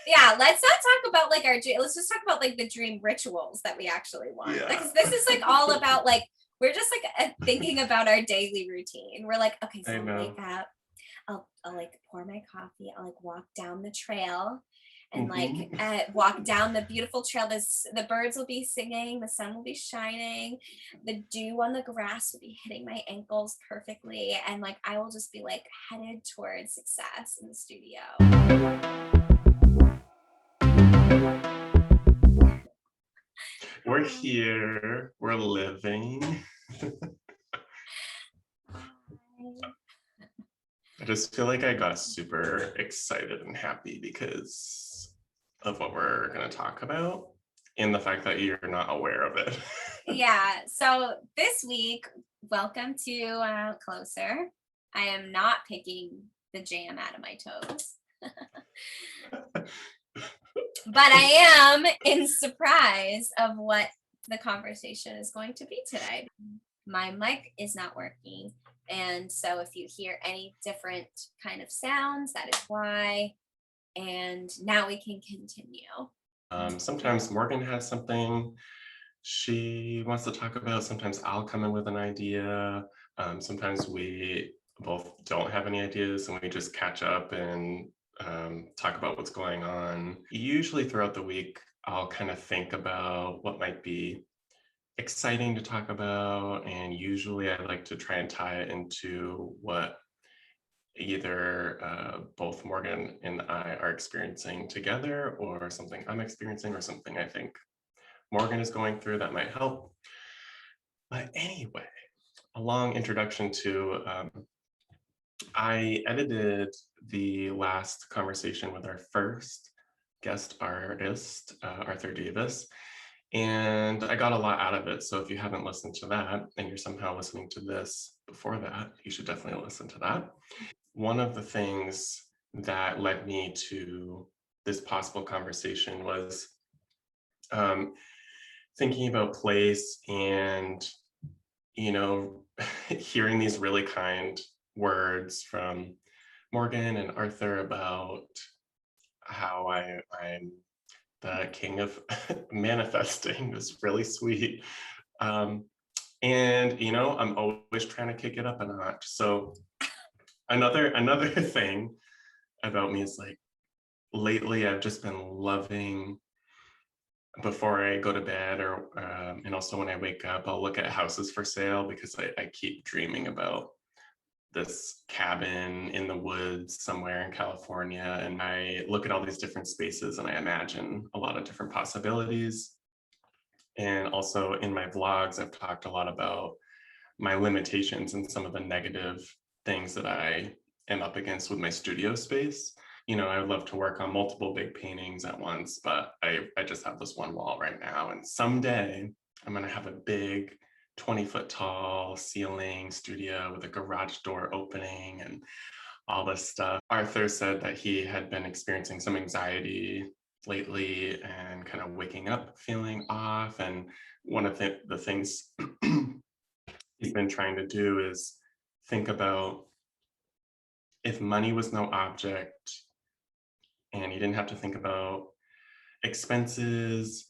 Yeah, let's not talk about like our dream. Let's just talk about like the dream rituals that we actually want. Yeah. Because this is like all about like we're just like thinking about our daily routine. We're like, okay, so I I'll wake know. up, I'll like pour my coffee, I'll like walk down the trail and like Mhm. walk down the beautiful trail. The birds will be singing, the sun will be shining, the dew on the grass will be hitting my ankles perfectly, and like I will just be like headed towards success in the studio. We're here, we're living. I just feel like I got super excited and happy because of what we're going to talk about and the fact that you're not aware of it. Yeah, so this week, welcome to Closer. I am not picking the jam out of my toes, but I am in surprise of what the conversation is going to be today. My mic is not working, and so if you hear any different kind of sounds, that is why. And now we can continue. Sometimes Morgan has something she wants to talk about. Sometimes I'll come in with an idea. Sometimes we both don't have any ideas and we just catch up and talk about what's going on. Usually throughout the week, I'll kind of think about what might be exciting to talk about. And usually I like to try and tie it into what either both Morgan and I are experiencing together, or something I'm experiencing, or something I think Morgan is going through that might help. But anyway, a long introduction to I edited the last conversation with our first guest artist, Arthur Davis, and I got a lot out of it. So if you haven't listened to that and you're somehow listening to this before that, you should definitely listen to that. One of the things that led me to this possible conversation was um, thinking about place and, you know, hearing these really kind words from Morgan and Arthur about how I'm the king of manifesting is really sweet. Um, and you know, I'm always trying to kick it up a notch. So another thing about me is like lately I've just been loving before I go to bed, or and also when I wake up, I'll look at houses for sale because I keep dreaming about this cabin in the woods somewhere in California. And I look at all these different spaces and I imagine a lot of different possibilities. And also in my vlogs, I've talked a lot about my limitations and some of the negative things that I am up against with my studio space. You know, I would love to work on multiple big paintings at once, but I just have this one wall right now. And someday I'm going to have a big 20-foot tall ceiling studio with a garage door opening and all this stuff. Arthur said that he had been experiencing some anxiety lately and kind of waking up feeling off. And one of the things he's been trying to do is think about if money was no object and he didn't have to think about expenses,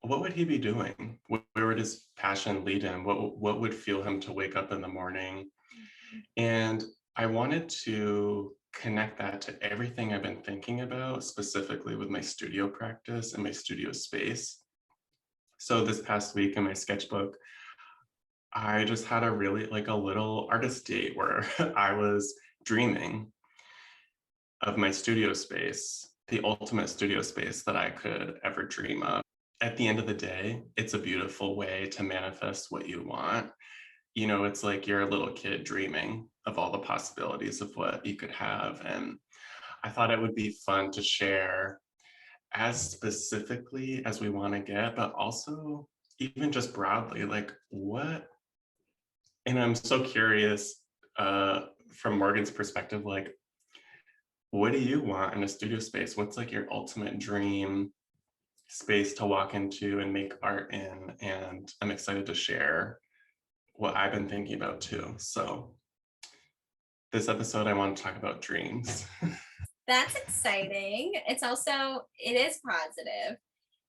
what would he be doing? Where would his passion lead him? What would fuel him to wake up in the morning? And I wanted to connect that to everything I've been thinking about, specifically with my studio practice and my studio space. So this past week in my sketchbook, I just had a really like a little artist date where I was dreaming of my studio space, the ultimate studio space that I could ever dream of. At the end of the day, it's a beautiful way to manifest what you want. You know, it's like you're a little kid dreaming of all the possibilities of what you could have. And I thought it would be fun to share as specifically as we want to get, but also even just broadly, like what, and I'm so curious from Morgan's perspective, like what do you want in a studio space? What's like your ultimate dream space to walk into and make art in? And I'm excited to share what I've been thinking about too. So this episode, I want to talk about dreams. That's exciting. It is positive.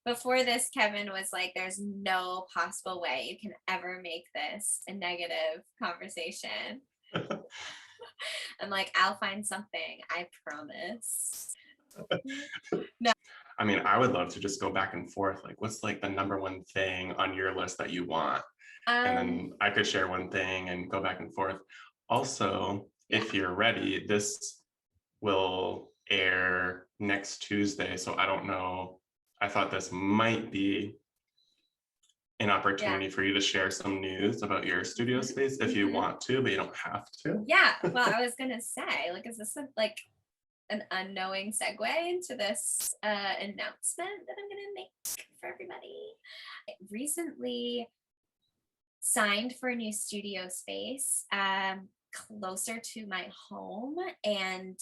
Before this, Kevin was like, there's no possible way you can ever make this a negative conversation. I'm like, I'll find something, I promise. I mean, I would love to just go back and forth. Like, what's like the number one thing on your list that you want? And then I could share one thing and go back and forth. Also, if you're ready, this will air next Tuesday. So I don't know. I thought this might be an opportunity for you to share some news about your studio space if you want to, but you don't have to. Yeah. Well, I was gonna say, like, is this like an unknowing segue into this announcement that I'm gonna make for everybody? I recently signed for a new studio space closer to my home and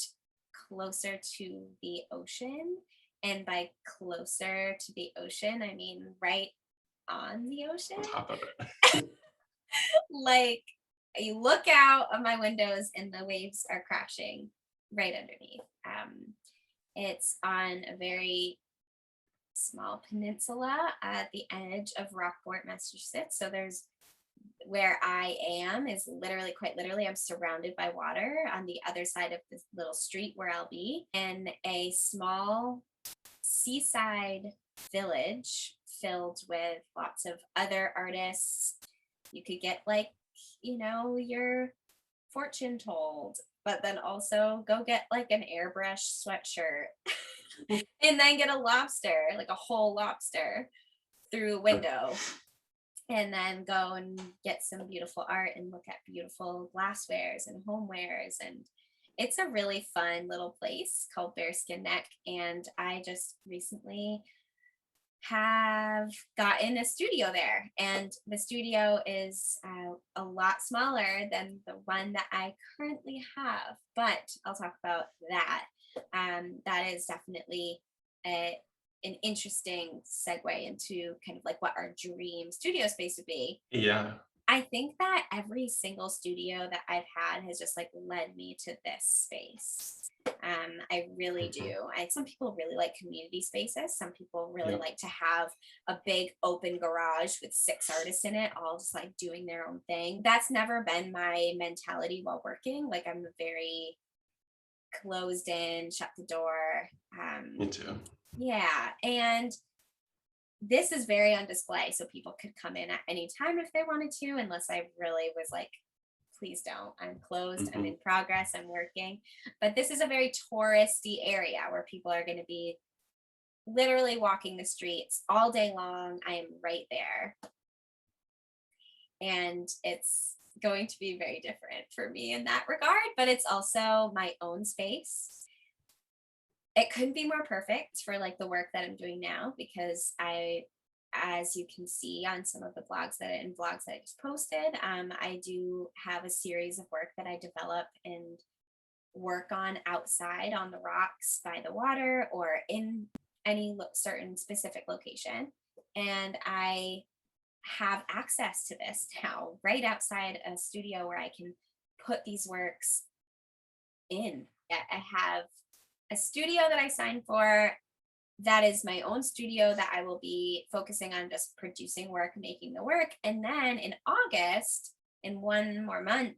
closer to the ocean. And by closer to the ocean, I mean right on the ocean. On top of it. Like, you look out of my windows and the waves are crashing right underneath. It's on a very small peninsula at the edge of Rockport, Massachusetts. So there's where I am is literally, quite literally, I'm surrounded by water on the other side of this little street where I'll be in a small seaside village filled with lots of other artists. You could get like, your fortune told, but then also go get like an airbrush sweatshirt and then get a lobster, like a whole lobster through a window. And then go and get some beautiful art and look at beautiful glasswares and homewares. And it's a really fun little place called Bearskin Neck. And I just recently have gotten a studio there. And the studio is a lot smaller than the one that I currently have. But I'll talk about that. That is definitely an interesting segue into kind of like what our dream studio space would be. Yeah. I think that every single studio that I've had has just like led me to this space. I really do. Some people really like community spaces. Some people really like to have a big open garage with 6 artists in it, all just like doing their own thing. That's never been my mentality while working. Like, I'm very closed in, shut the door. Me too. Yeah. And this is very on display. So people could come in at any time if they wanted to, unless I really was like, please don't. I'm closed. I'm in progress. I'm working. But this is a very touristy area where people are going to be literally walking the streets all day long. I am right there. And it's going to be very different for me in that regard, but it's also my own space. It couldn't be more perfect for like the work that I'm doing now, because as you can see on some of the vlogs that I just posted, I do have a series of work that I develop and work on outside on the rocks by the water or in any certain specific location. And I have access to this now right outside a studio where I can put these works in. I have a studio that I signed for that is my own studio that I will be focusing on just producing work, making the work. And then in August, in 1 more month,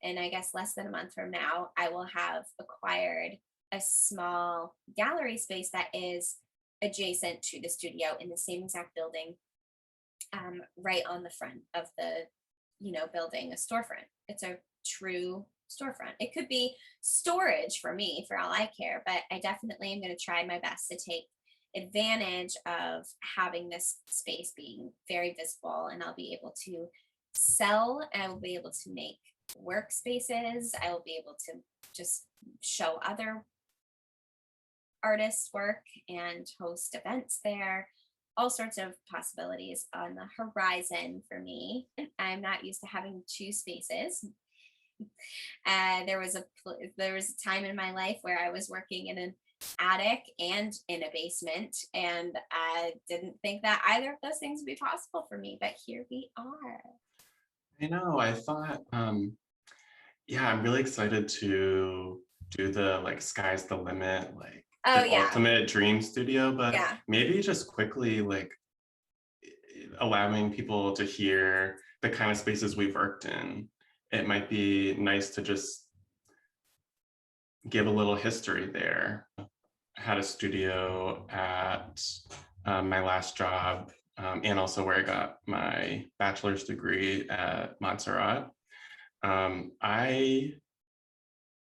and I guess less than a month from now, I will have acquired a small gallery space that is adjacent to the studio in the same exact building, right on the front of the, building, a storefront. It's a true storefront. It could be storage for me, for all I care, but I definitely am going to try my best to take advantage of having this space being very visible, and I'll be able to sell, and I will be able to make workspaces. I will be able to just show other artists' work and host events there. All sorts of possibilities on the horizon for me. I'm not used to having 2 spaces. There was a time in my life where I was working in an attic and in a basement, and I didn't think that either of those things would be possible for me, but here we are. I know. I thought, yeah, I'm really excited to do the like sky's the limit, like Oh the yeah. ultimate dream studio, but Yeah. maybe just quickly like allowing people to hear the kind of spaces we've worked in. It might be nice to just give a little history there. I had a studio at my last job, and also where I got my bachelor's degree at Montserrat. I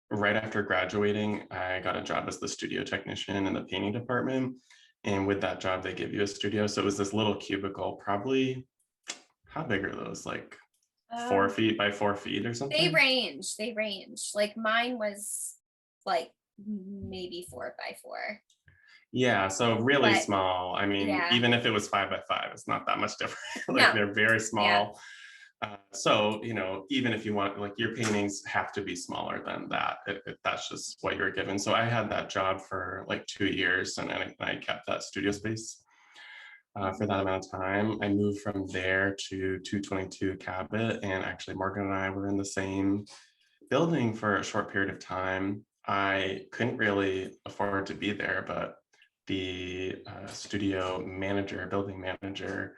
Right after graduating, I got a job as the studio technician in the painting department. And with that job, they give you a studio. So it was this little cubicle, probably, how big are those? Like 4 feet by 4 feet or They something? range. They range. Like mine was like maybe 4 by 4. Yeah, so really But small. I mean, yeah. even if it was 5 by 5, it's not that much different. Like No. they're very Yeah. small. So, even if you want, like your paintings have to be smaller than that, if that's just what you're given. So I had that job for like 2 years, and I kept that studio space for that amount of time. I moved from there to 222 Cabot, and actually Morgan and I were in the same building for a short period of time. I couldn't really afford to be there, but the studio manager, building manager,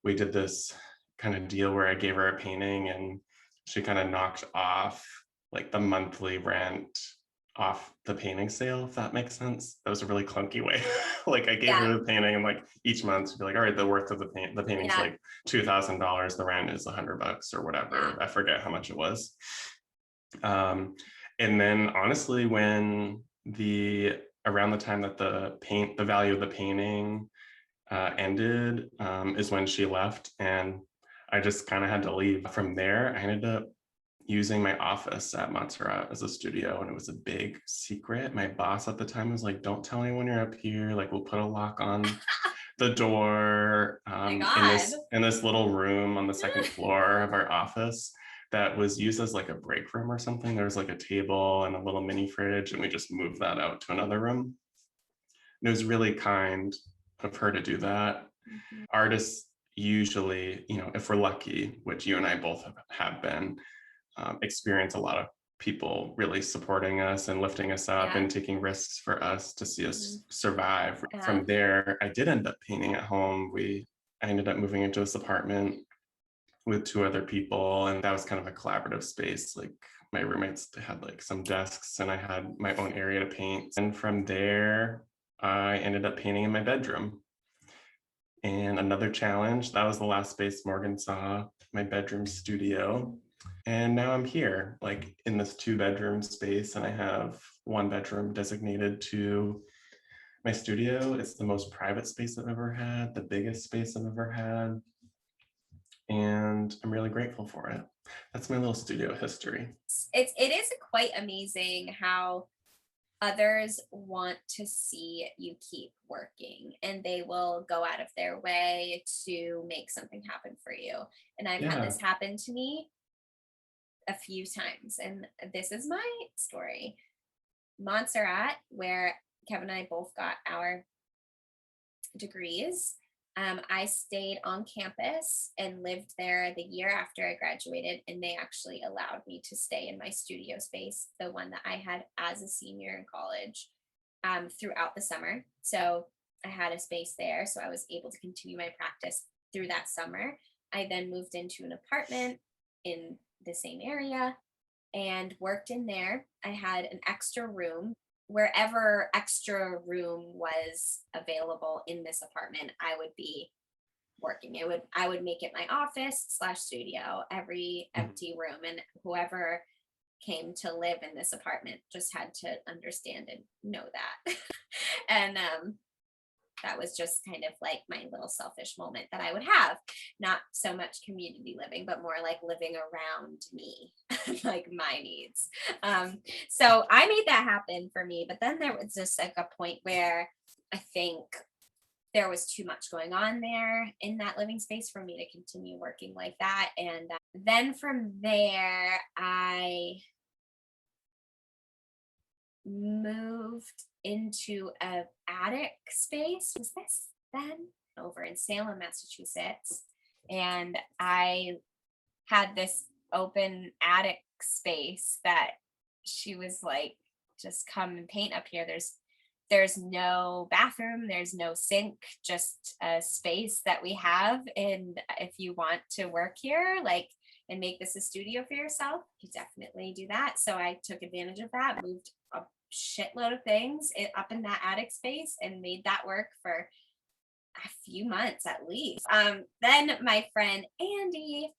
we did this kind of deal where I gave her a painting and she kind of knocked off like the monthly rent off the painting sale, if that makes sense. That was a really clunky way. Like I gave Yeah. her the painting and like each month she'd be like, all right, the worth of the painting's Yeah. like $2,000, the rent is $100 or Yeah. whatever. I forget how much it was. And then honestly, when around the time that the value of the painting ended, is when she left, and I just kind of had to leave. From there, I ended up using my office at Montserrat as a studio, and it was a big secret. My boss at the time was like, "Don't tell anyone you're up here. Like, we'll put a lock on the door My in God. this little room on the second floor of our office that was used as like a break room or something. There was like a table and a little mini fridge, and we just moved that out to another room. And it was really kind of her to do that. Mhm. Artists usually, if we're lucky, which you and I both have been, experience a lot of people really supporting us and lifting us up Yeah. and taking risks for us to see Mhm. us survive. Yeah. From there, I did end up painting at home. I ended up moving into this apartment with two other people, and that was kind of a collaborative space. Like my roommates had like some desks and I had my own area to paint. And from there, I ended up painting in my bedroom. And another challenge, that was the last space Morgan saw, my bedroom studio. And now I'm here, like in this 2 bedroom space, and I have 1 bedroom designated to my studio. It's the most private space I've ever had, the biggest space I've ever had. And I'm really grateful for it. That's my little studio history. It is quite amazing how others want to see you keep working and they will go out of their way to make something happen for you. And I've had Yeah. this happen to me a few times. And this is my story. Montserrat, where Kevin and I both got our degrees. I stayed on campus and lived there the year after I graduated, and they actually allowed me to stay in my studio space, the one that I had as a senior in college, throughout the summer. So I had a space there, so I was able to continue my practice through that summer. I then moved into an apartment in the same area and worked in there. I had an extra room. Wherever extra room was available in this apartment, I would be working. I would make it my office slash studio, every Mhm. empty room. And whoever came to live in this apartment just had to understand and know that. And that was just kind of like my little selfish moment that I would have. Not so much community living, but more like living around me, like my needs. Um, so I made that happen for me. But then there was just like a point where I think there was too much going on there in that living space for me to continue working like that. And then from there, I moved into a attic space. Was this then? Over in Salem, Massachusetts. And I had this open attic space that she was like just come and paint up here. There's no bathroom, there's no sink, just a space that we have. And if you want to work here, like, and make this a studio for yourself, you definitely do that. So I took advantage of that, moved a shitload of things up in that attic space and made that work for a few months at least. Then my friend Andy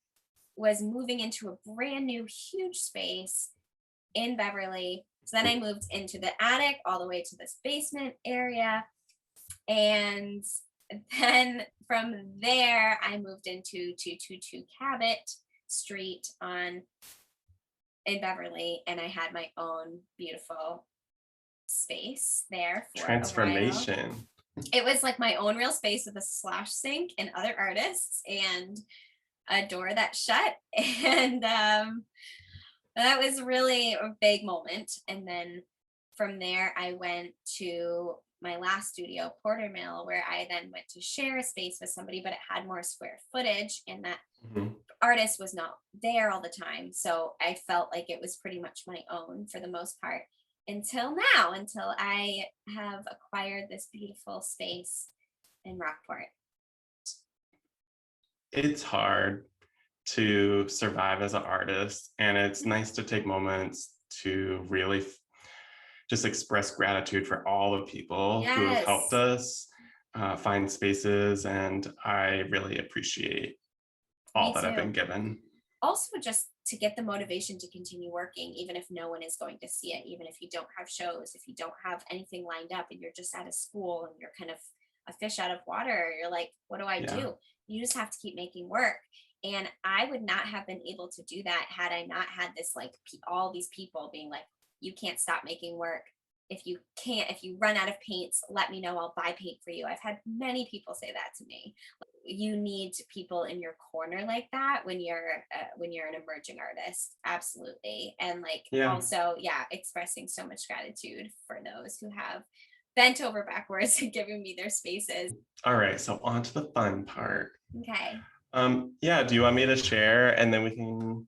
was moving into a brand new huge space in Beverly. So then I moved into the attic all the way to this basement area. And then from there, I moved into 222 Cabot Street in Beverly. And I had my own beautiful space there for a while. Transformation. It was like my own real space with a slash sink and other artists and a door that shut. And that was really a big moment. And then from there, I went to my last studio, Porter Mill, where I then went to share a space with somebody, but it had more square footage, and that artist was not there all the time. So I felt like it was pretty much my own for the most part until now, until I have acquired this beautiful space in Rockport. It's hard to survive as an artist, and it's nice to take moments to really just express gratitude for all the people who have helped us find spaces, and I really appreciate all that I've been given. Also, just to get the motivation to continue working, even if no one is going to see it, even if you don't have shows, if you don't have anything lined up and you're just at a school and you're kind of a fish out of water, you're like, what do I do? You just have to keep making work. And I would not have been able to do that had I not had this, like, all these people being like, you can't stop making work. If you run out of paints, let me know, I'll buy paint for you. I've had many people say that to me. You need people in your corner like that when you're an emerging artist. Absolutely. And like, also, expressing so much gratitude for those who have bent over backwards and given me their spaces. All right, so on to the fun part. Okay. Do you want me to share, and then we can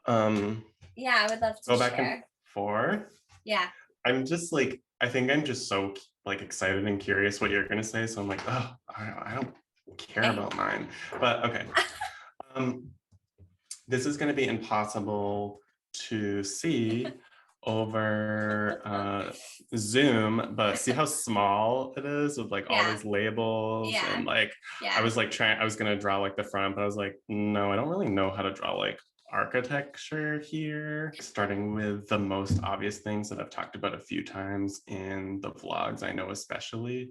I would love to go back and forth? Yeah. I'm just like, I think I'm just so like excited and curious what you're gonna say. So I'm like, oh, I don't care about mine. But okay. This is gonna be impossible to see over Zoom, but see how small it is with like all these labels and like I was gonna draw like the front, but I was like, no, I don't really know how to draw like architecture here. Starting with the most obvious things that I've talked about a few times in the vlogs, I know especially,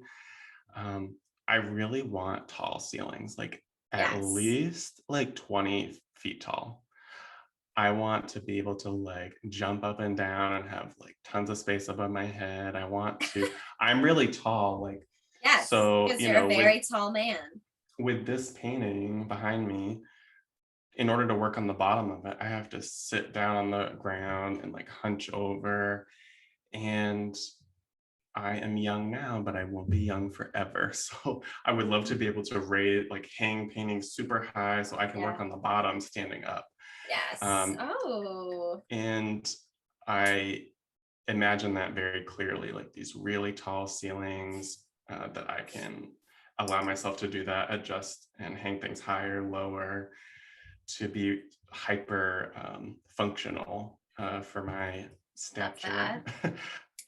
I really want tall ceilings, like at least like 20 feet tall. I want to be able to like jump up and down and have like tons of space above my head. I'm really tall, like, so because you're a very tall man. With this painting behind me, in order to work on the bottom of it, I have to sit down on the ground and like hunch over. And I am young now, but I won't be young forever. So I would love to be able to hang paintings super high so I can work on the bottom standing up. Yes. And I imagine that very clearly, like these really tall ceilings that I can allow myself to do that, adjust and hang things higher, lower, to be hyper functional for my stature.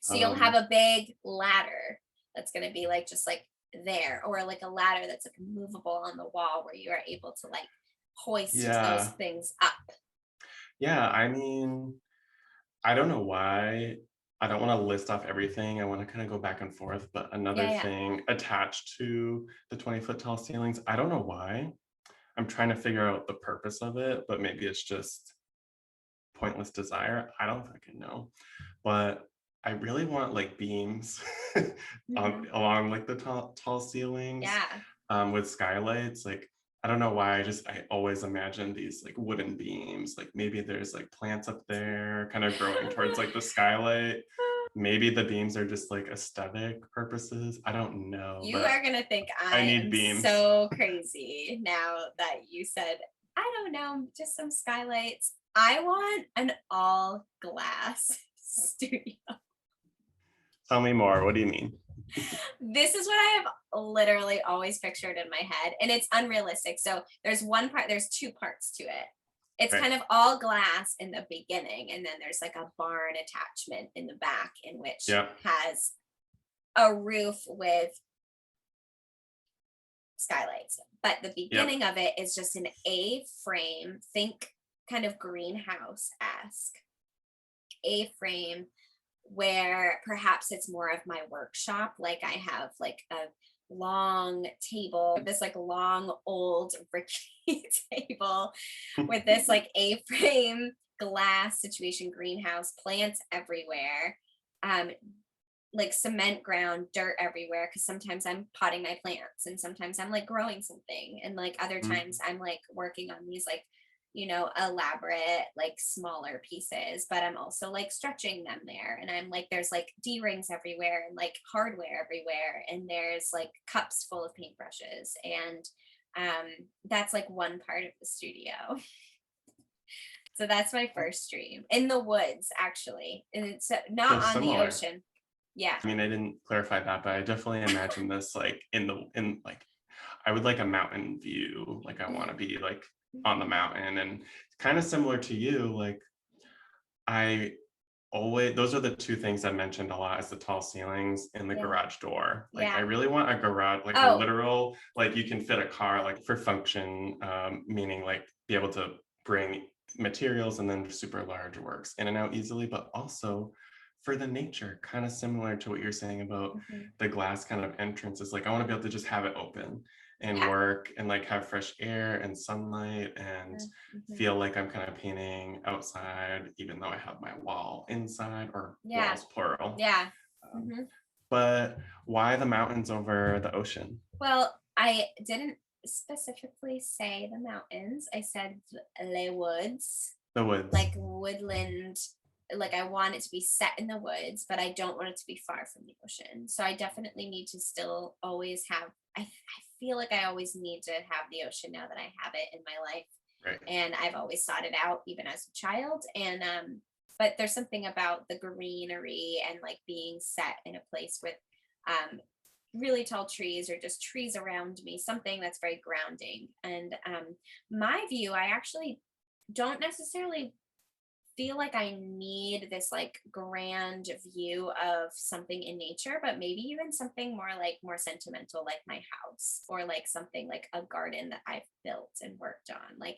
So you'll have a big ladder that's going to be like just like there, or like a ladder that's like movable on the wall where you are able to like hoist those things up. Yeah, I mean, I don't know why. I don't want to list off everything. I want to kind of go back and forth. But another thing attached to the 20-foot tall ceilings, I don't know why. I'm trying to figure out the purpose of it, but maybe it's just pointless desire. I don't fucking know. But I really want like beams along like the tall ceilings with skylights. Like, I don't know why, I always imagine these like wooden beams. Like maybe there's like plants up there kind of growing towards like the skylight. Maybe the beams are just like aesthetic purposes. I don't know. You are gonna think I need beams. So crazy now that you said, I don't know, just some skylights. I want an all glass studio. Tell me more. What do you mean? This is what I have literally always pictured in my head, and it's unrealistic. So there's two parts to it. It's Right. kind of all glass in the beginning, and then there's like a barn attachment in the back, in which Yeah. has a roof with skylights. But the Yep. beginning of it is just an A frame, think kind of greenhouse esque A frame, where perhaps it's more of my workshop. Like I have like a long table, this like long old rickety table with this like A-frame glass situation, greenhouse, plants everywhere. Um, like cement ground, dirt everywhere, because sometimes I'm potting my plants and sometimes I'm like growing something. And like other Mhm. times I'm like working on these like, elaborate, like smaller pieces, but I'm also like stretching them there. And I'm like, there's like D rings everywhere and like hardware everywhere. And there's like cups full of paintbrushes. And that's like one part of the studio. So that's my first dream in the woods, actually. And it's So not on the similar. ocean. Yeah. I mean, I didn't clarify that, but I definitely imagine this like in like I would like a mountain view. Like I want to be like on the mountain and kind of similar to you. Like I always those are the two things I mentioned a lot is the tall ceilings and the Yeah. garage door. Like I Yeah. really want a garage, like a Oh, literal, like you can fit a car like for function, meaning like be able to bring materials and then super large works in and out easily, but also for the nature, kind of similar to what you're saying about mhm. the glass kind of entrance is like I want to be able to just have it open and Yeah. work and like have fresh air and sunlight and Mhm. feel like I'm kind of painting outside, even though I have my wall inside or Yeah. walls plural. Yeah. Um, Mhm. but why the mountains over the ocean? Well, I didn't specifically say the mountains. I said les woods, The woods. like woodland. Like I want it to be set in the woods, but I don't want it to be far from the ocean. So I definitely need to still always have, I feel like I always need to have the ocean now that I have it in my life. Right. And I've always sought it out even as a child. And but there's something about the greenery and like being set in a place with um really tall trees or just trees around me, something that's very grounding. And my view, I actually don't necessarily feel like I need this like grand view of something in nature, but maybe even something more like more sentimental, like my house, or like something like a garden that I've built and worked on. Like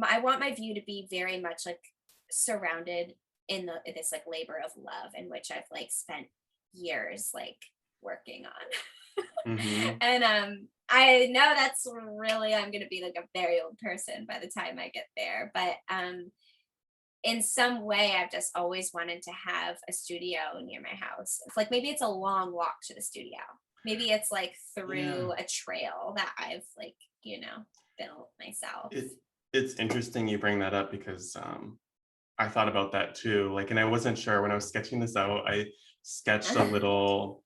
I want my view to be very much like surrounded in this like labor of love in which I've like spent years like working on. Hmm. And I know that's really, I'm going to be like a very old person by the time I get there, but in some way I've just always wanted to have a studio near my house. It's like maybe it's a long walk to the studio. Maybe it's like Yeah. through a trail that I've like, built myself. It it's interesting you bring that up because I thought about that too. Like, and I wasn't sure when I was sketching this out. Sketched a little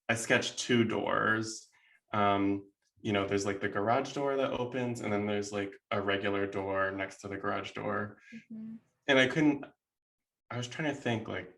I sketched two doors. Um, there's like the garage door that opens, and then there's like a regular door next to the garage door. Mhm. And I was trying to think like,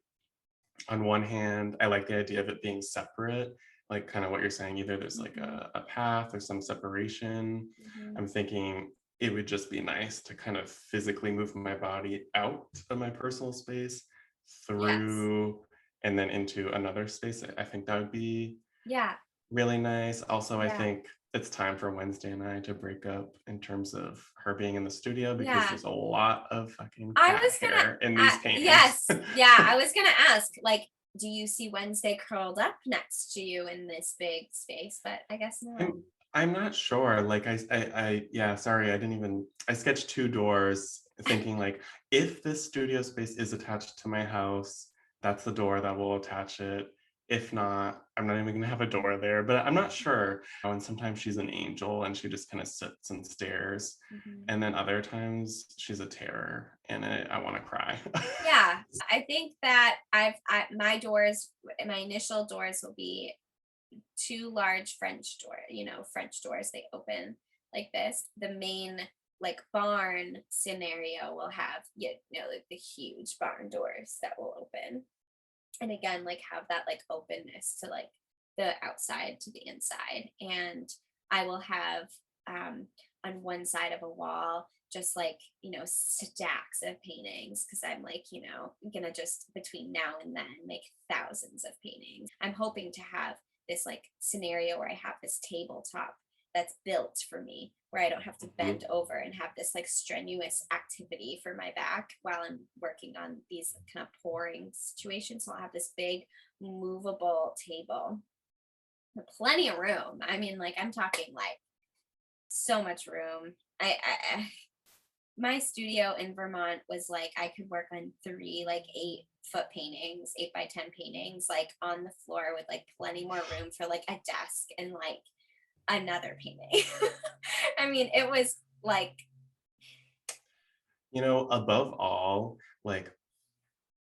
on one hand, I like the idea of it being separate, like kind of what you're saying, either there's like Mhm. a path or some separation. Mhm. I'm thinking it would just be nice to kind of physically move my body out of my personal space Yes. through and then into another space. I think that would be Yeah. really nice. Also, I Yeah. think it's time for Wednesday and I to break up in terms of her being in the studio because Yeah. there's a lot of fucking I cat was gonna, hair in these paintings. yes. Yeah. I was gonna ask, like, do you see Wednesday curled up next to you in this big space? But I guess not. I'm I'm not sure. Like yeah, sorry, I sketched two doors thinking like if this studio space is attached to my house, that's the door that will attach it. If not, I'm not even gonna have a door there, but I'm not sure. And sometimes she's an angel and she just kind of sits and stares. Mhm. And then other times she's a terror and I want to cry. Yeah, I think that my doors, my initial doors will be two large French doors. They open like this. The main like barn scenario will have like the huge barn doors that will open. and again, like have that like openness to like the outside to the inside. And I will have on one side of a wall just like, stacks of paintings, because I'm like, gonna just between now and then make thousands of paintings. I'm hoping to have this like scenario where I have this tabletop that's built for me, where I don't have to bend Mhm. over and have this like strenuous activity for my back while I'm working on these kind of pouring situations. So I'll have this big movable table with plenty of room. I mean, like I'm talking like so much room. My studio in Vermont was like I could work on three like 8-foot paintings, 8 by 10 paintings, like on the floor with like plenty more room for like a desk and like another painting. I mean, it was like, Above all, like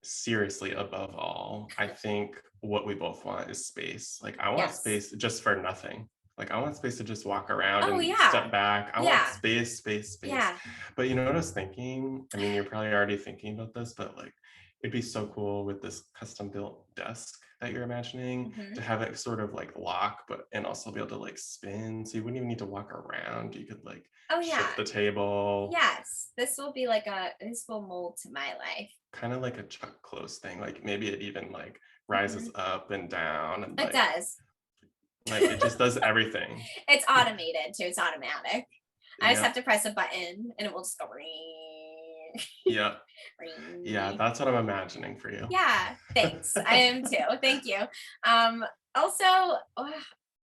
seriously, above all, I think what we both want is space. Like, I want yes. space just for nothing. Like, I want space to just walk around Oh, and yeah. step back. I want Yeah. space, space, space. Yeah. But you know what I was thinking? I mean, you're probably already thinking about this, but like, it'd be so cool with this custom built desk that you're imagining to Mhm. have it sort of like lock, but and also be able to like spin. So you wouldn't even need to walk around. You could like Oh, yeah. shift the table, Yes. This will mold to my life. kind of like a Chuck Close thing. Like maybe it even like rises Mhm. up and down and It does. like it just does everything. It's automated too. It's automatic. I just Yeah. have to press a button and it will just go ring, Yeah. Yeah, ring. that's what I'm imagining for you. Yeah, thanks. I am too. Thank you. Also,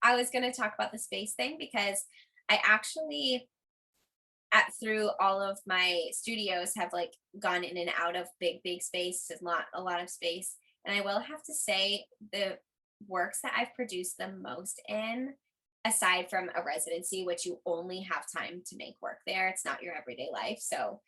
I was going to talk about the space thing because I actually, at through all of my studios, have like gone in and out of big space, not a lot of space. And I will have to say, the works that I've produced the most in, aside from a residency, which you only have time to make work there, it's not your everyday life. So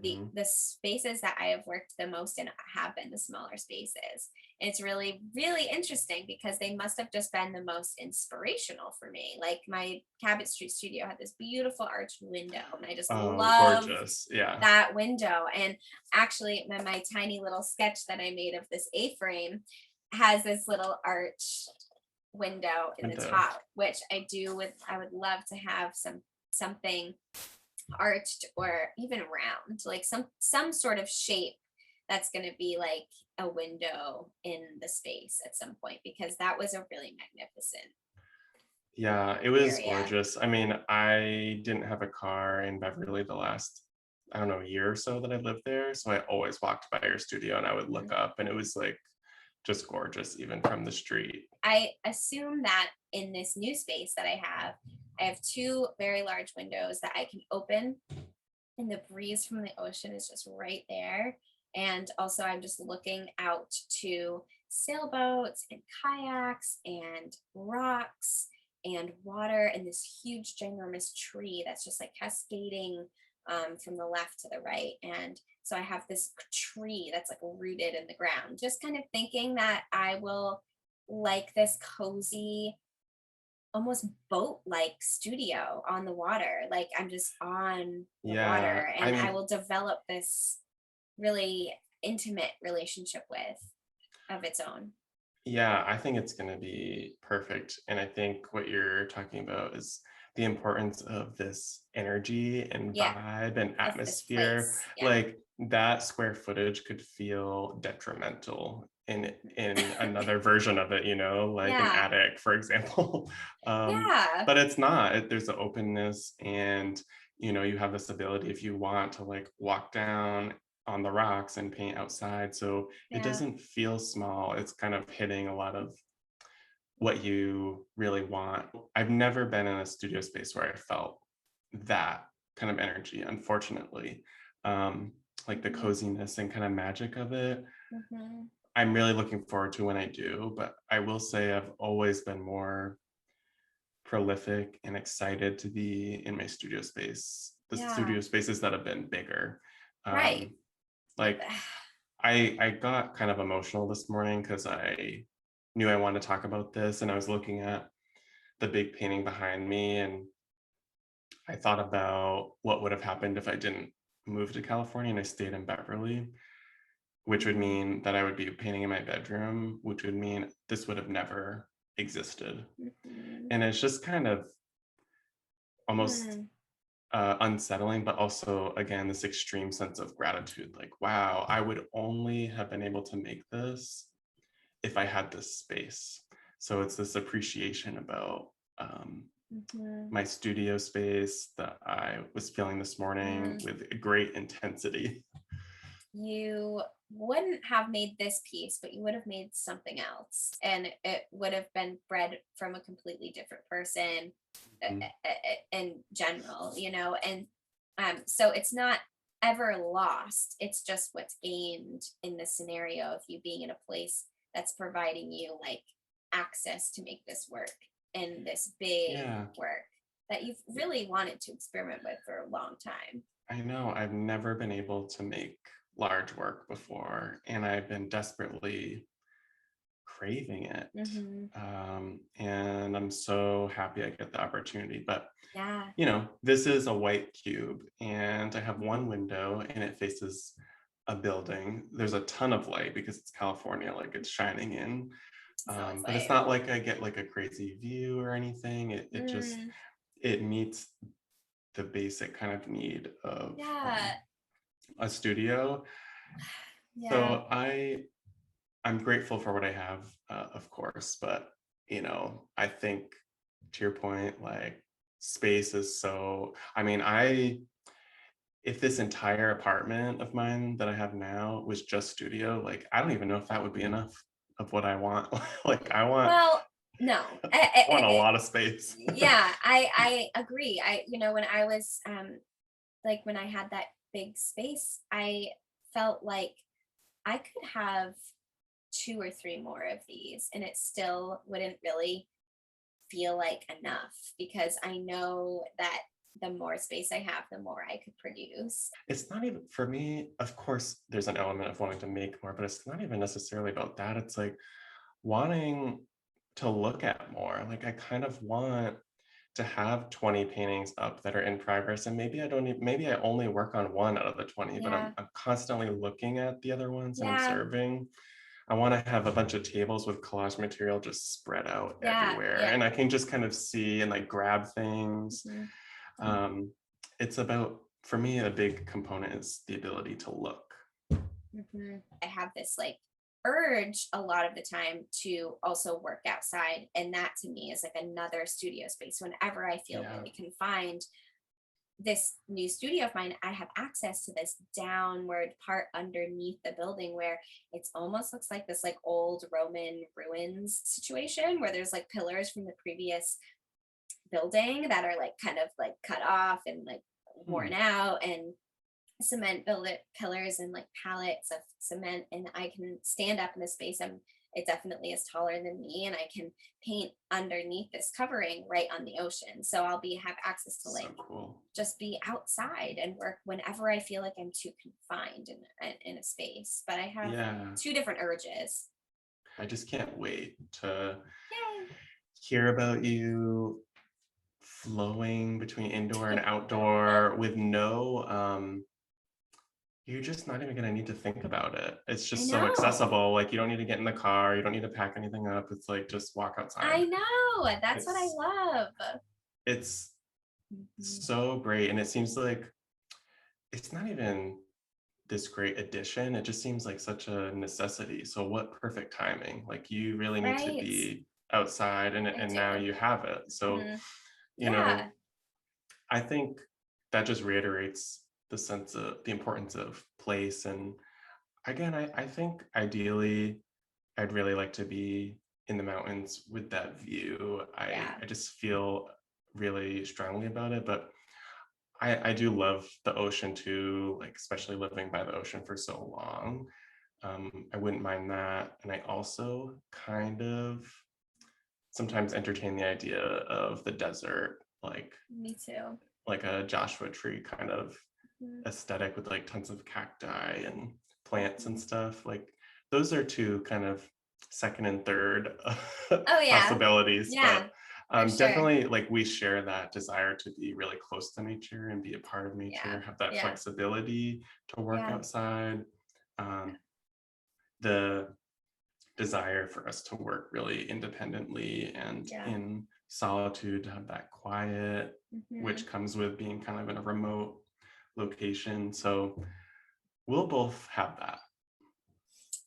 the Mhm. the spaces that I have worked the most in have been the smaller spaces. And it's really, really interesting because they must have just been the most inspirational for me. Like my Cabot Street studio had this beautiful arched window, and I just Oh, love gorgeous. Yeah. that window. And actually, my tiny little sketch that I made of this A-frame has this little arch window in the Window. top, which I would love to have something arched or even round, like some sort of shape that's going to be like a window in the space at some point, because that was a really magnificent Yeah, it was area. gorgeous. I mean, I didn't have a car in Beverly the last, I don't know, year or so that I lived there. So I always walked by your studio and I would look Mhm. up and it was like just gorgeous, even from the street. I assume that in this new space that I have two very large windows that I can open, and the breeze from the ocean is just right there. And also, I'm just looking out to sailboats and kayaks and rocks and water and this huge, ginormous tree that's just like cascading from the left to the right. And so I have this tree that's like rooted in the ground, just kind of thinking that I will like this cozy, almost boat like studio on the water. Like I'm just on the Yeah, water and I I'm will develop this really intimate relationship with of its own. Yeah, I think it's going to be perfect. And I think what you're talking about is the importance of this energy and Yeah, vibe and of this atmosphere. place. Yeah. Like that square footage could feel detrimental in another version of it, like an Yeah. attic, for example. Yeah. But it's not. There's an openness and you have this ability if you want to like walk down on the rocks and paint outside. So it Yeah. doesn't feel small. It's kind of hitting a lot of what you really want. I've never been in a studio space where I felt that kind of energy, unfortunately. Like the Hmm. coziness and kind of magic of it. Hmm. I'm really looking forward to when I do, but I will say I've always been more prolific and excited to be in my studio space, the Yeah. studio spaces that have been bigger. Right. Um, like I got kind of emotional this morning because I knew I wanted to talk about this, and I was looking at the big painting behind me, and I thought about what would have happened if I didn't move to California and I stayed in Beverly. which would mean that I would be painting in my bedroom, which would mean this would have never existed. Mhm. And it's just kind of almost Mm. unsettling, but also, again, this extreme sense of gratitude. Like, wow, I would only have been able to make this if I had this space. So it's this appreciation about Mhm. my studio space that I was feeling this morning Mm. with great intensity. You wouldn't have made this piece, but you would have made something else, and it would have been bred from a completely different person Mhm. in general, and so it's not ever lost. It's just what's gained in the scenario of you being in a place that's providing you like access to make this work and this big Yeah, work that you've really wanted to experiment with for a long time. I know. I've never been able to make large work before, and I've been desperately craving it. Hmm. And I'm so happy I get the opportunity. But, Yeah. this is a white cube, and I have one window, and it faces a building. There's a ton of light because it's California, like it's shining in. So it's But it's like, not like I get like a crazy view or anything. It just mm, it meets the basic kind of need of yeah, a studio. yeah, So I'm grateful for what I have, of course, but I think to your point, like space is so. I mean, if this entire apartment of mine that I have now was just studio, like I don't even know if that would be enough of what I want. Like well, no, I want a lot of space. yeah, I agree. When I was like when I had that big space, I felt like I could have two or three more of these and it still wouldn't really feel like enough, because I know that the more space I have, the more I could produce. It's not even for me, of course, there's an element of wanting to make more, but it's not even necessarily about that. It's like wanting to look at more. Like I kind of want to have 20 paintings up that are in progress. And maybe I don't even, maybe I only work on one out of the 20, but I'm Yeah, I'm constantly looking at the other ones and yeah, observing. I want to have a bunch of tables with collage material just spread out yeah, everywhere. yeah. And I can just kind of see and like grab things. Mhm. Um, it's about, for me, a big component is the ability to look. I have this like urge a lot of the time to also work outside. And that to me is like another studio space. Whenever I feel Yeah. really confined, this new studio of mine, I have access to this downward part underneath the building where it's almost looks like this like old Roman ruins situation where there's like pillars from the previous building that are like kind of like cut off and like Hmm. worn out, and cement pillars and like pallets of cement, and I can stand up in the space. It definitely is taller than me, and I can paint underneath this covering right on the ocean, so I'll be have access to So like cool. just be outside and work whenever I feel like I'm too confined in a space. But I have Yeah. two different urges. I just can't wait to Yay. hear about you flowing between indoor and outdoor with no you're just not even going to need to think about it. It's I just so know. accessible. Like you don't need to get in the car, you don't need to pack anything up. It's like just walk I outside. know. That's what I It's love. it's Mhm. so great, and it seems like it's not even this great addition. It just seems like such a necessity. So what perfect timing. Like you really need to Right. be outside, I and now do. you have it. So, Mhm. you know, Yeah. I think that just reiterates the sense of the importance of place. And again, I think ideally I'd really like to be in the mountains with that view. Yeah. I just feel really strongly about it, but I do love the ocean too, like especially living by the ocean for so long. I wouldn't mind that. And I also kind of sometimes entertain the idea of the desert, Me too. like a Joshua Tree kind of Mhm. aesthetic with like tons of cacti and plants and Mhm. stuff. Like those are two kind of second and third Oh yeah. possibilities, but Yeah, for sure. definitely like we share that desire to be really close to nature and be a part of Yeah. nature, have that Yeah. flexibility to work Yeah. outside. Um, the desire for us to work really independently and Yeah. in solitude, to have that quiet, which comes with being kind of in a remote location. So we'll both have that.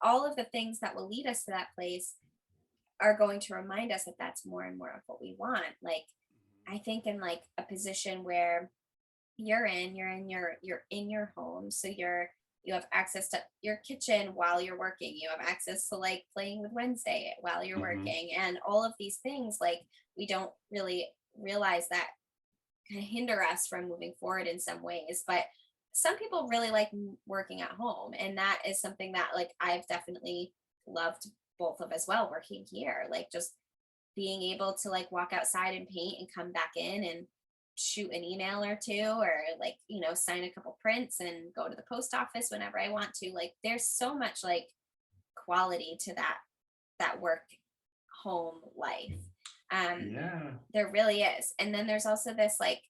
All of the things that will lead us to that place are going to remind us that that's more and more of what we want. Like, I think in like a position where you're in your home, so you have access to your kitchen while you're working, you have access to like playing with Wednesday while you're Mhm. working, and all of these things, like, we don't really realize that can hinder us from moving forward in some ways. But some people really like working at home, and that is something that like I've definitely loved both of as well, working here, like just being able to like walk outside and paint and come back in and shoot an email or two, or like, sign a couple prints and go to the post office whenever I want to. Like, there's so much like quality to that work home life. Yeah. There really is. And then there's also this like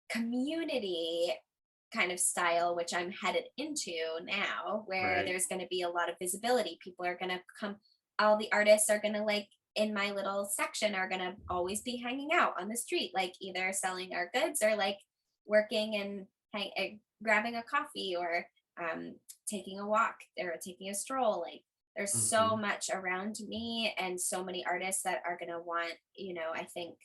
community kind of style, which I'm headed into now, where Right. there's going to be a lot of visibility. People are going to come, all the artists are going to like in my little section are going to always be hanging out on the street, like either selling our goods or like working and grabbing a coffee, or taking a walk or taking a stroll. Like, there's so Mhm. much around me and so many artists that are going to want, I think,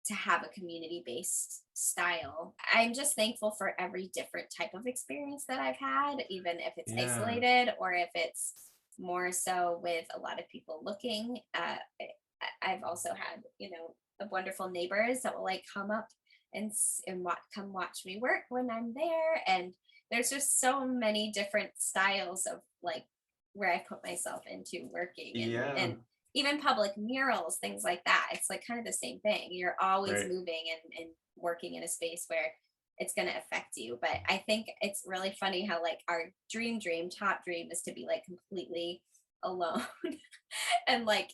to have a community based style. I'm just thankful for every different type of experience that I've had, even if it's Yeah. isolated or if it's more so with a lot of people looking. I've also had, wonderful neighbors that will like come up and come watch me work when I'm there. And there's just so many different styles of like where I put myself into working, Yeah. and even public murals, things like that. It's like kind of the same thing. You're always Right. moving and working in a space where it's going to affect you. But I think it's really funny how like our top dream is to be like completely alone and like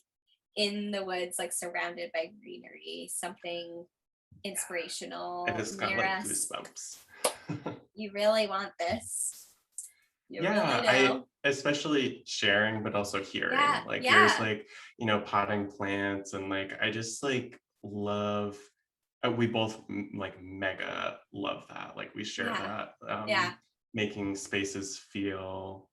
in the woods, like surrounded by greenery, something I inspirational just got near like us. goosebumps. You really want this. You really Yeah, I do. especially sharing, but also hearing. Yeah. Like there's Yeah. like, potting plants and like I just like love we both like mega love that. Like we share Yeah. that Yeah. making spaces feel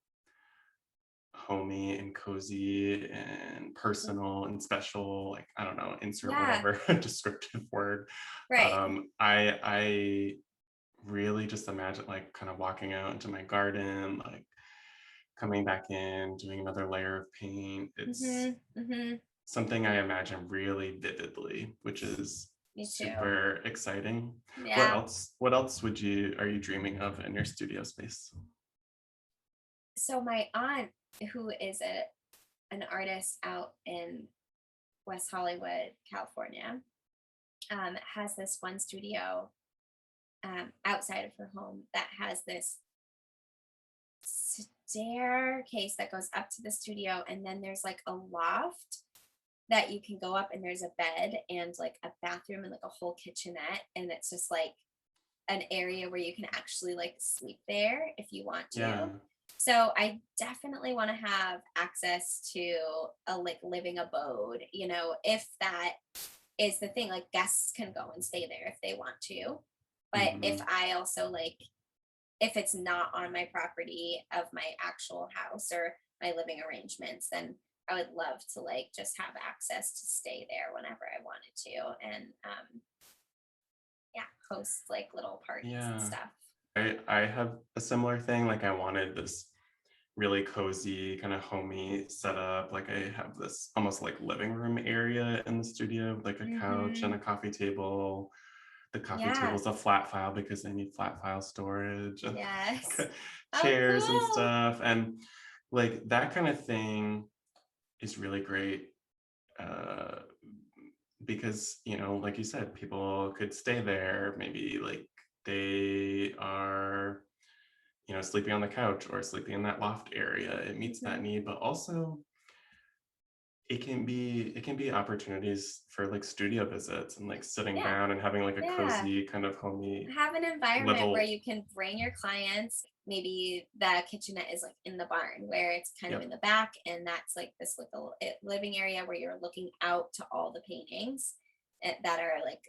homey and cozy and personal and special, like I don't know, insert Yeah. whatever descriptive word. Right. I really just imagine like kind of walking out into my garden, like coming back in, doing another layer of paint. It's Mhm. Mhm. something I imagine really vividly, which is Me too. super exciting. Yeah. What else are you dreaming of in your studio space? So my aunt, who is an artist out in West Hollywood, California, has this one studio outside of her home that has this staircase that goes up to the studio, and then there's like a loft that you can go up, and there's a bed and like a bathroom and like a whole kitchenette, and it's just like an area where you can actually like sleep there if you want to. Yeah. So I definitely want to have access to a like living abode, if that is the thing. Like, guests can go and stay there if they want to. But if Hmm. I also like, if it's not on my property of my actual house or my living arrangements, then I would love to like just have access to stay there whenever I wanted to, and yeah, host like little parties and Yeah. stuff. I have a similar thing. Like I wanted this really cozy, kind of homey setup. Like I have this almost like living room area in the studio with like a couch and Mm-hmm. a coffee table. The coffee Yeah. table's a flat file because I need flat file storage and Yes. like Oh, chairs and cool. stuff. And like that kind of thing is really great. Uh, because like you said, people could stay there, maybe like they are sleeping on the couch or sleeping in that loft area. It meets that Hmm. need, but also it can be opportunities for like studio visits and like sitting Yeah. down and having like a Yeah. cozy kind of homey Have an environment where little. you can bring your clients. maybe the kitchenette is like in the barn where it's kind of in Yep. the back, and that's like this little living area where you're looking out to all the paintings that are like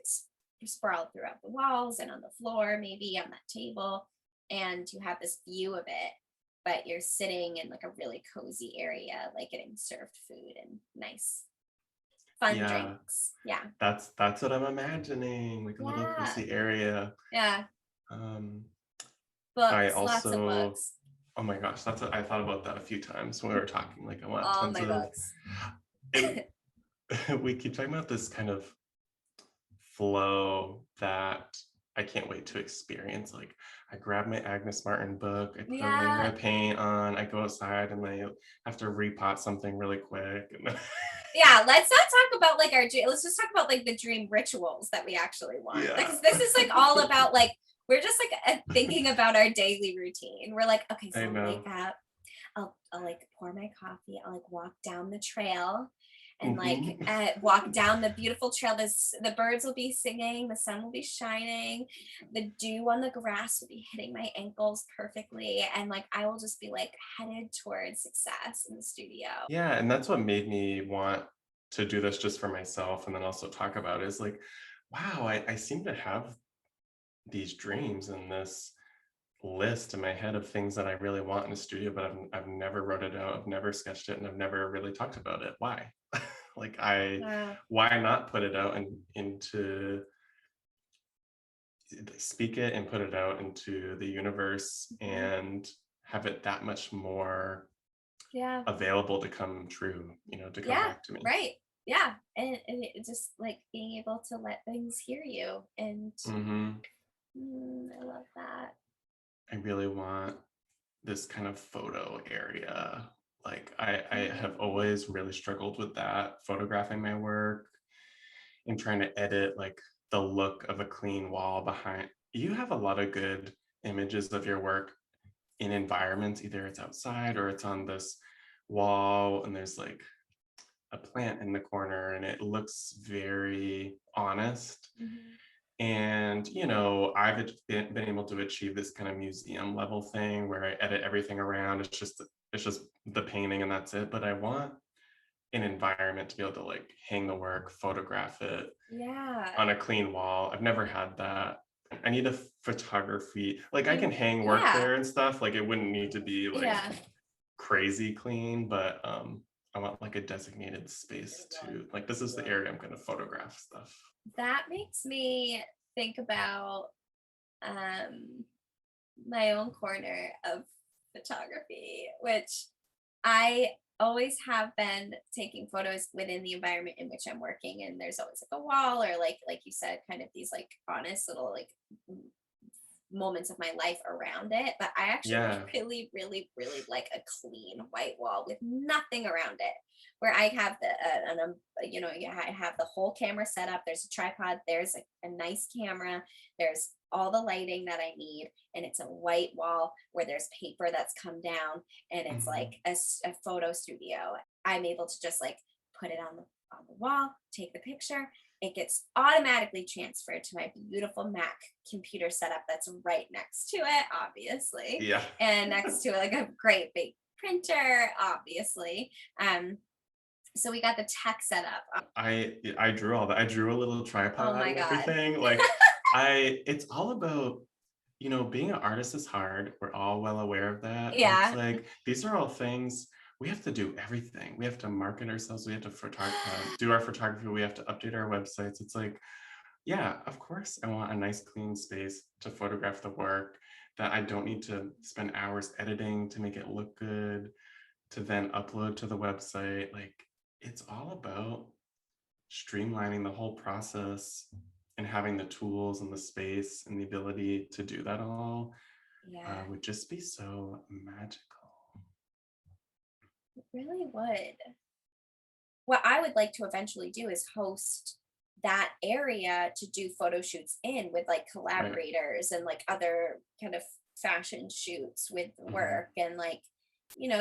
sprawled throughout the walls and on the floor, maybe on that table, and you have this view of it, but you're sitting in like a really cozy area, like getting served food and nice fun Yeah, drinks. Yeah. that's what I'm imagining, like a little Yeah. cozy area. Yeah. Um, I Books, lots of also, books. oh my gosh, that's what I thought about that a few times when we were talking. Like I want All tons my of books. it. We keep talking about this kind of flow that I can't wait to experience. Like I grab my Agnes Martin book, I put a layer Yeah. of paint on, I go outside and I have to repot something really quick. And Yeah, let's not talk about like let's just talk about like the dream rituals that we actually want. yeah, Because this is like all about like we're just like thinking about our daily routine. We're like, okay, I so I'll wake know. up, I'll like pour my coffee, I'll like walk down the trail and like Mhm. walk down the beautiful trail. The birds will be singing, the sun will be shining, the dew on the grass will be hitting my ankles perfectly, and like I will just be like headed towards success in the studio. Yeah, and that's what made me want to do this just for myself and then also talk about it is like, wow, I seem to have these dreams and this list in my head of things that I really want in a studio, but I've never wrote it out, I've never sketched it, and I've never really talked about it. Why? Like Wow. why not put it out and into speak it and put it out into the universe Mhm. and have it that much more Yeah. available to come true, to come Yeah. back to me. Right. Yeah. And it just like being able to let things hear you. And Hmm. I love that. I really want this kind of photo area. Like I have Mm. always really struggled with that, photographing my work and trying to edit like the look of a clean wall behind. You have a lot of good images of your work in environments, either it's outside or it's on this wall and there's like a plant in the corner and it looks very honest. Mhm. And, I've been able to achieve this kind of museum level thing where I edit everything around. It's just the painting and that's it. But I want an environment to be able to like hang the work, photograph it Yeah. on a clean wall. I've never had that. I need a photography. Like I can hang work Yeah. there and stuff. Like it wouldn't need to be like Yeah. crazy clean, but I want like a designated space to like this is the area I'm gonna photograph stuff. That makes me think about um my own corner of photography, which I always have been taking photos within the environment in which I'm working. And there's always like a wall or like you said, kind of these like honest little like moments of my life around it. But I actually Yeah. really, really, really like a clean white wall with nothing around it, where I have yeah, I have the whole camera set up. There's a tripod. There's a nice camera. There's all the lighting that I need, and it's a white wall where there's paper that's come down, and it's like Mhm. a photo studio. I'm able to just like put it on the wall, take the picture, it gets automatically transferred to my beautiful Mac computer setup that's right next to it, obviously, Yeah. and next to it, like a great big printer, obviously. Um, so we got the tech set up. I drew all that. I drew a little Oh tripod my and God. everything. Like it's all about, being an artist is hard. We're all well aware of that. But it's Yeah. like these are all things we have to do everything. We have to market ourselves. We have to do our photography. We have to update our websites. It's like, yeah, of course, I want a nice clean space to photograph the work that I don't need to spend hours editing to make it look good, to then upload to the website. Like it's all about streamlining the whole process and having the tools and the space and the ability to do that all Yeah, would just be so magical. it really would. What I would like to eventually do is host that area to do photo shoots in with like Right. collaborators and like other kind of fashion shoots with Mhm. work, and like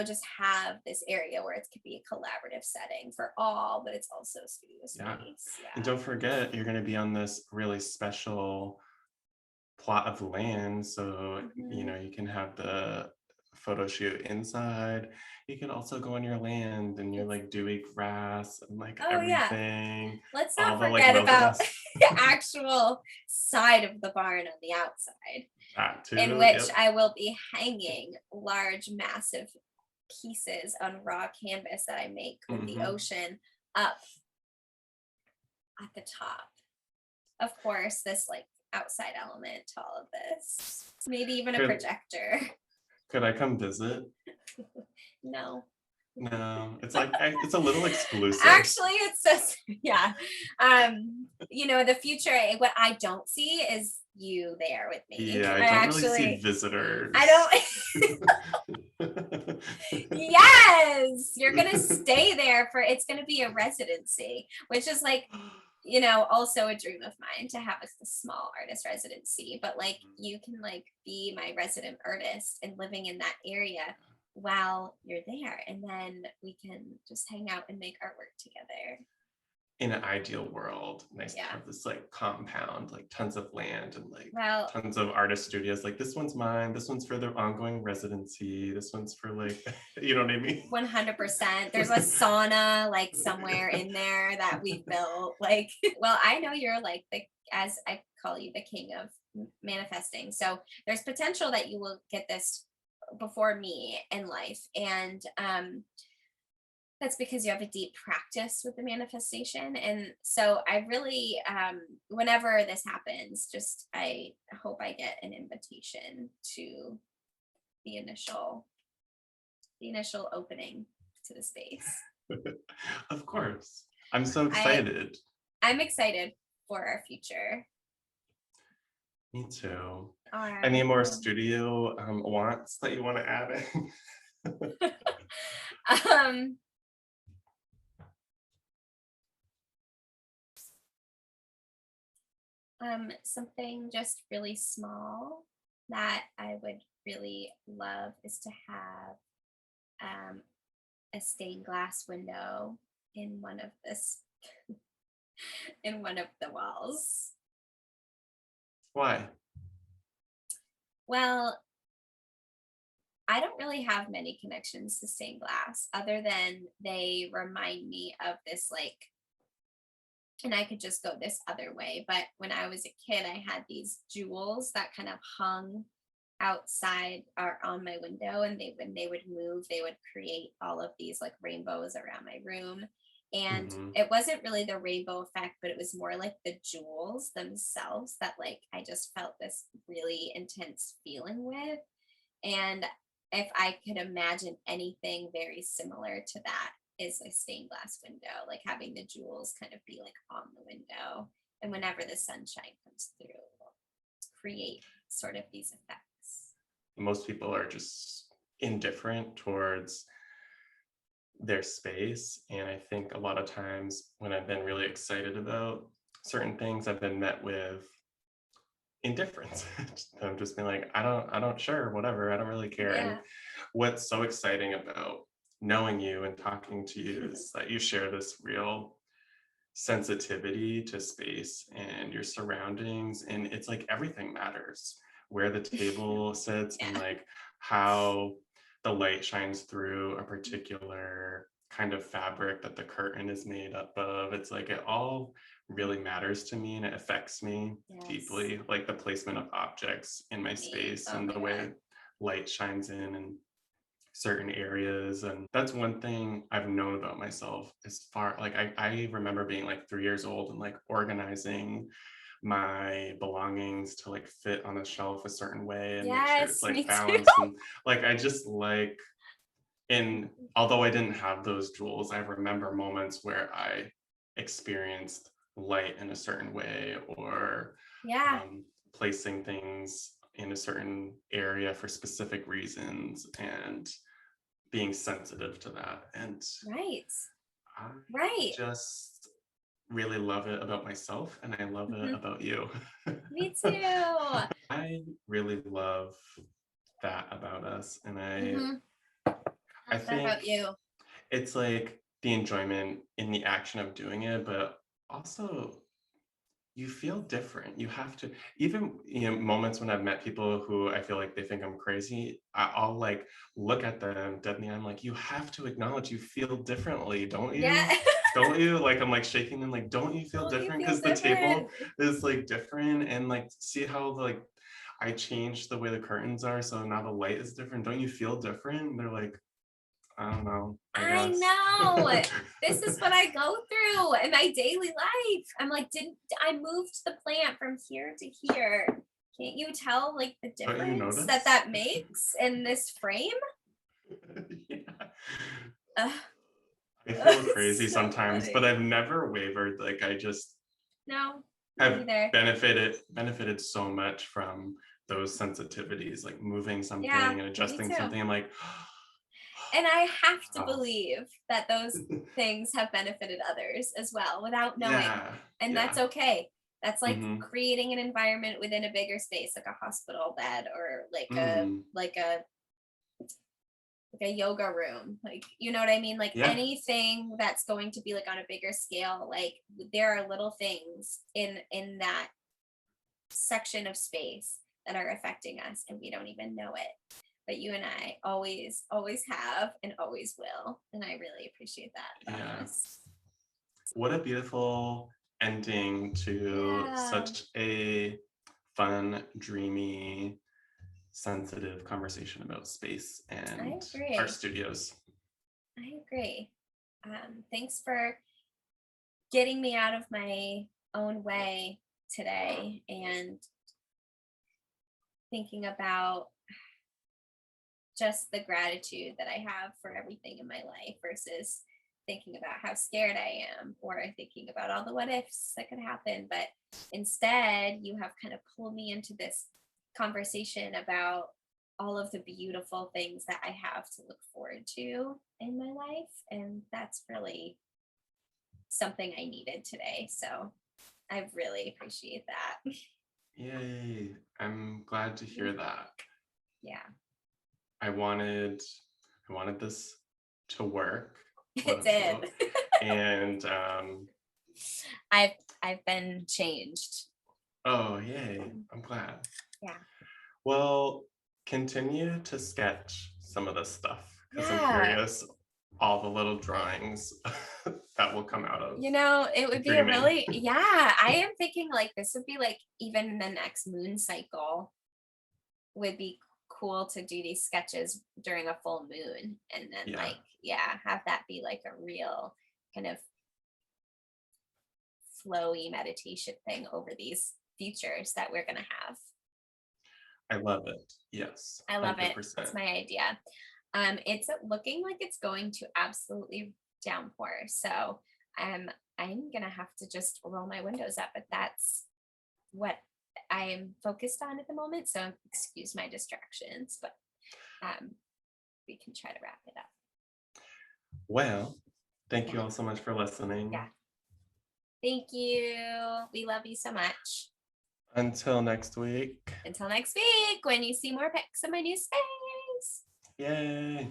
just have this area where it could be a collaborative setting for all, but it's also studio Yeah. space. And Yeah. don't forget, you're going to be on this really special plot of land. So, Mhm. you can have the photo shoot inside. You can also go on your land and your It's like dewy grass and like oh yeah. everything, Let's all not the like forget road about grass. the actual side of the barn on the outside, That in too. which Yep. I will be hanging large, massive pieces on raw canvas that I make with the Hmm. ocean up at the top. Of course, this like outside element to all of this. Maybe even a Could projector. could I come visit? No. No, it's like it's a little exclusive. Actually, it's just yeah. The future, what I don't see is you there with me. Yeah, I I don't really see actually I visitors. don't yes, you're gonna stay there for it's gonna be a residency, which is like also a dream of mine to have a small artist residency, but like you can like be my resident artist and living in that area while you're there, and then we can just hang out and make artwork together. In an ideal world, nice to Yeah. have this like compound, like tons of land and like Well, tons of artist studios. Like this one's mine, this one's for their ongoing residency, this one's for like, you know what I mean? 100%. There's a sauna like somewhere in there that we've built. Like, well, I know you're like as I call you, the king of manifesting. So there's potential that you will get this before me in life. And that's because you have a deep practice with the manifestation. And so I really, whenever this happens, just I hope I get an invitation to the initial the initial opening to the space. Of course. I'm so I excited. I'm excited for our future. Me too. Any Our more studio wants that you want to add in? um something just really small that I would really love is to have um a stained glass window in one of this in one of the walls. Why? Well, I don't really have many connections to stained glass other than they remind me of this like and I could just go this other way. But when I was a kid, I had these jewels that kind of hung outside or on my window, and when they would move, they would create all of these like rainbows around my room. And Hmm. it wasn't really the rainbow effect, but it was more like the jewels themselves that like I just felt this really intense feeling with. And if I could imagine anything very similar to that is a stained glass window, like having the jewels kind of be like on the window. And whenever the sunshine comes through, it will create sort of these effects. Most people are just indifferent towards their space. And I think a lot of times when I've been really excited about certain things, I've been met with indifference. I'm just being like, I don't, sure, whatever, I don't really care. And Yeah. what's so exciting about knowing you and talking to you is that you share this real sensitivity to space and your surroundings. And it's like everything matters where the table sits and Yeah. like how the light shines through a particular kind of fabric that the curtain is made up of. It's like it all really matters to me and it affects me Yes. deeply, like the placement of objects in my Me. space Oh and my the God. way light shines in certain areas. And that's one thing I've known about myself as far like I remember being like 3 years old and like organizing my belongings to like fit on a shelf a certain way and make sure it's Yes, like me too. balanced. And like I just like and although I didn't have those jewels, I remember moments where I experienced light in a certain way or Yeah. placing things in a certain area for specific reasons and being sensitive to that. And Right. I Right. just really love it about myself and I love it Mhm. about you. Me too. I really love that about us. And Hmm. I Love that think about you. it's like the enjoyment in the action of doing it, but also you feel different. You have to, even moments when I've met people who I feel like they think I'm crazy, I'll like look at them dead in the eye. I'm like, you have to acknowledge you feel differently, don't Yeah. you? Don't you? Like I'm like shaking them, like, don't you feel Don't you different? feel Because the table different? is like different, and like see how like I changed the way the curtains are, so now the light is different. Don't you feel different? And they're like, I don't know, I I guess. know. This is what I go through in my daily life. I'm like, didn't I moved the plant from here to here? Can't you tell like the Don't you difference that notice? that makes in this frame? Yeah. Ugh, I feel it's crazy so sometimes, but funny. I've never wavered. Like I just No, me have either. benefited so much from those sensitivities, like moving Yeah, something and me adjusting too. something. I'm like, And I have to wow. believe that those things have benefited others as well without knowing. Yeah, And that's yeah. okay. That's like Mm-hmm. creating an environment within a bigger space, like a hospital bed or Mm, like a yoga room. Like, you know what I mean? Like yeah, anything that's going to be like on a bigger scale, like there are little things in that section of space that are affecting us and we don't even know it. But you and I always have and always will. And I really appreciate that about yeah. us. What a beautiful ending to Yeah, such a fun, dreamy, sensitive conversation about space I and our agree. studios. I agree. Thanks for getting me out of my own way today and thinking about just the gratitude that I have for everything in my life versus thinking about how scared I am or thinking about all the what ifs that could happen. But instead, you have kind of pulled me into this conversation about all of the beautiful things that I have to look forward to in my life. And that's really something I needed today. So I really appreciate that. Yay. I'm glad to hear that. Yeah, I wanted I wanted this to work, quote it did. unquote. And I've I've been changed. oh yay, I'm glad. Yeah. Well, continue to sketch some of this stuff because I'm Yeah. curious all the little drawings that will come out of It would be a dreaming. really, yeah, I am thinking like this would be like even the next moon cycle would be cool to do these sketches during a full moon and then Yeah, like, yeah, have that be like a real kind of flowy meditation thing over these futures that we're going to have. I love it. Yes, I love it. That's 100%. my idea. It's looking like it's going to absolutely downpour. So I'm gonna have to just roll my windows up, but that's what I am focused on at the moment. So excuse my distractions, but um, we can try to wrap it up. Well, thank Yeah, you all so much for listening. yeah. Thank you. We love you so much. Until next week. Until next week, when you see more pics of my new space. Yay.